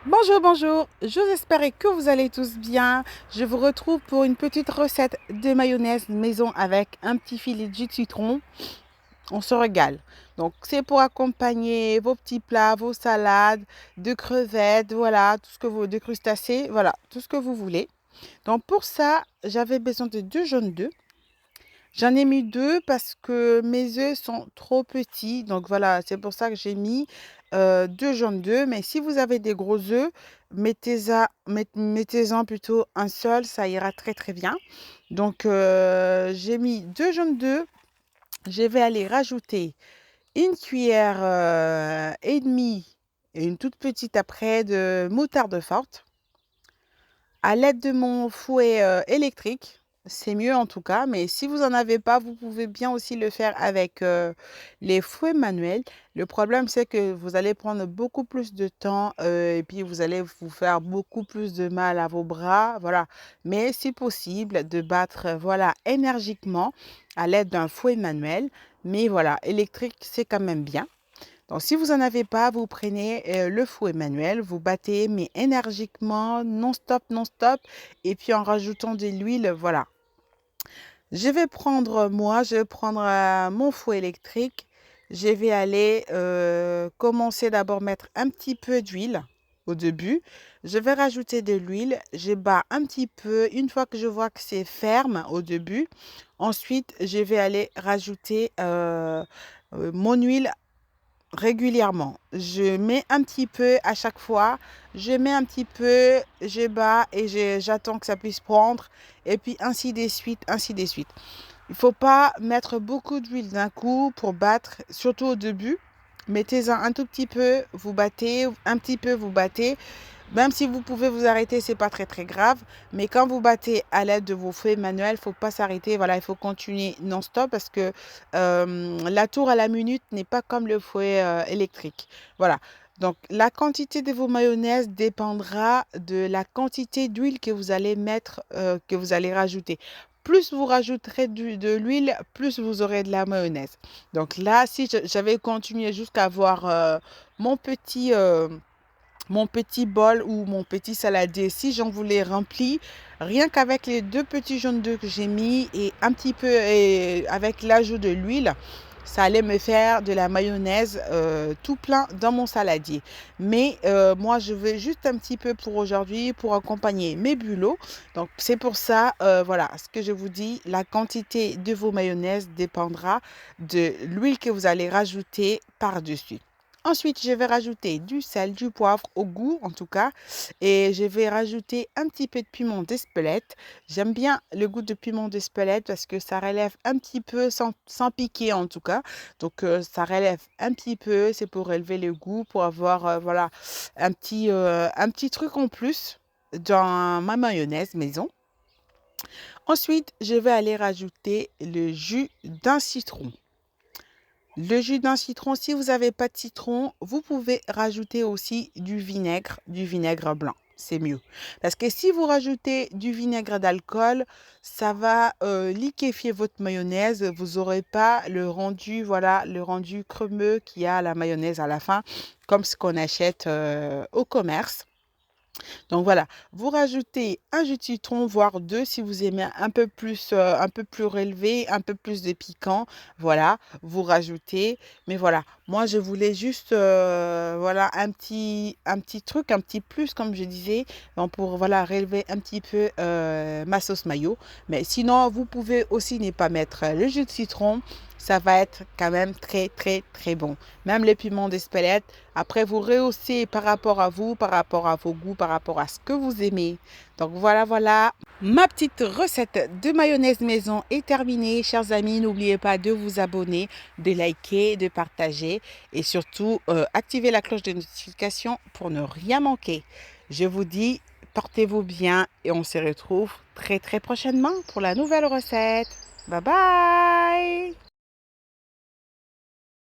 Bonjour, bonjour, j'espère que vous allez tous bien. Je vous retrouve pour une petite recette de mayonnaise maison avec un petit filet de jus de citron. On se régale. Donc, c'est pour accompagner vos petits plats, vos salades, de crevettes, voilà, tout ce que vous, de crustacés, voilà, tout ce que vous voulez. Donc, pour ça, j'avais besoin de deux jaunes d'œufs. J'en ai mis deux parce que mes œufs sont trop petits. Donc voilà, c'est pour ça que j'ai mis deux jaunes d'œufs. Mais si vous avez des gros œufs, mettez-en plutôt un seul, ça ira très très bien. Donc j'ai mis deux jaunes d'œufs. Je vais aller rajouter une cuillère et demie et une toute petite après de moutarde forte à l'aide de mon fouet électrique. C'est mieux en tout cas, mais si vous n'en avez pas, vous pouvez bien aussi le faire avec les fouets manuels. Le problème, c'est que vous allez prendre beaucoup plus de temps et puis vous allez vous faire beaucoup plus de mal à vos bras. Voilà. Mais c'est possible de battre voilà, énergiquement à l'aide d'un fouet manuel. Mais voilà, électrique, c'est quand même bien. Donc, si vous n'en avez pas, vous prenez le fouet manuel, vous battez, mais énergiquement, non-stop, non-stop, et puis en rajoutant de l'huile, voilà. Je vais prendre mon fouet électrique. Je vais aller commencer d'abord mettre un petit peu d'huile au début. Je vais rajouter de l'huile. Je bats un petit peu. Une fois que je vois que c'est ferme au début, ensuite, je vais aller rajouter mon huile régulièrement. Je mets un petit peu à chaque fois. Je mets un petit peu, je bats et j'attends que ça puisse prendre. Et puis ainsi de suite, ainsi de suite. Il ne faut pas mettre beaucoup d'huile d'un coup pour battre, surtout au début. Mettez-en un tout petit peu, vous battez, un petit peu, vous battez. Même si vous pouvez vous arrêter, c'est pas très très grave. Mais quand vous battez à l'aide de vos fouets manuels, il ne faut pas s'arrêter. Voilà, il faut continuer non-stop parce que la tour à la minute n'est pas comme le fouet électrique. Voilà. Donc, la quantité de vos mayonnaises dépendra de la quantité d'huile que vous allez mettre, que vous allez rajouter. Plus vous rajouterez de l'huile, plus vous aurez de la mayonnaise. Donc là, si j'avais continué jusqu'à avoir mon petit mon petit bol ou mon petit saladier, si j'en voulais rempli, rien qu'avec les deux petits jaunes d'œufs que j'ai mis et un petit peu et avec l'ajout de l'huile, ça allait me faire de la mayonnaise tout plein dans mon saladier. Mais moi, je veux juste un petit peu pour aujourd'hui pour accompagner mes bulots. Donc, c'est pour ça, voilà, ce que je vous dis, la quantité de vos mayonnaises dépendra de l'huile que vous allez rajouter par-dessus. Ensuite, je vais rajouter du sel, du poivre au goût en tout cas. Et je vais rajouter un petit peu de piment d'Espelette. J'aime bien le goût de piment d'Espelette parce que ça relève un petit peu sans piquer en tout cas. Donc ça relève un petit peu, c'est pour élever le goût, pour avoir voilà un petit truc en plus dans ma mayonnaise maison. Ensuite, je vais aller rajouter le jus d'un citron. Le jus d'un citron, si vous n'avez pas de citron, vous pouvez rajouter aussi du vinaigre blanc. C'est mieux. Parce que si vous rajoutez du vinaigre d'alcool, ça va liquéfier votre mayonnaise. Vous n'aurez pas le rendu, voilà, le rendu crémeux qu'il y a à la mayonnaise à la fin, comme ce qu'on achète au commerce. Donc voilà, vous rajoutez un jus de citron, voire deux si vous aimez un peu plus relevé, un peu plus de piquant. Voilà, vous rajoutez. Mais voilà, moi je voulais juste voilà un petit truc, un petit plus comme je disais, donc pour voilà relever un petit peu ma sauce mayo. Mais sinon, vous pouvez aussi ne pas mettre le jus de citron. Ça va être quand même très très très bon. Même les piments d'Espelette. Après, vous rehaussez par rapport à vous, par rapport à vos goûts, par rapport à ce que vous aimez. Donc voilà, voilà. Ma petite recette de mayonnaise maison est terminée. Chers amis, n'oubliez pas de vous abonner, de liker, de partager et surtout activer la cloche de notification pour ne rien manquer. Je vous dis, portez-vous bien et on se retrouve très très prochainement pour la nouvelle recette. Bye bye!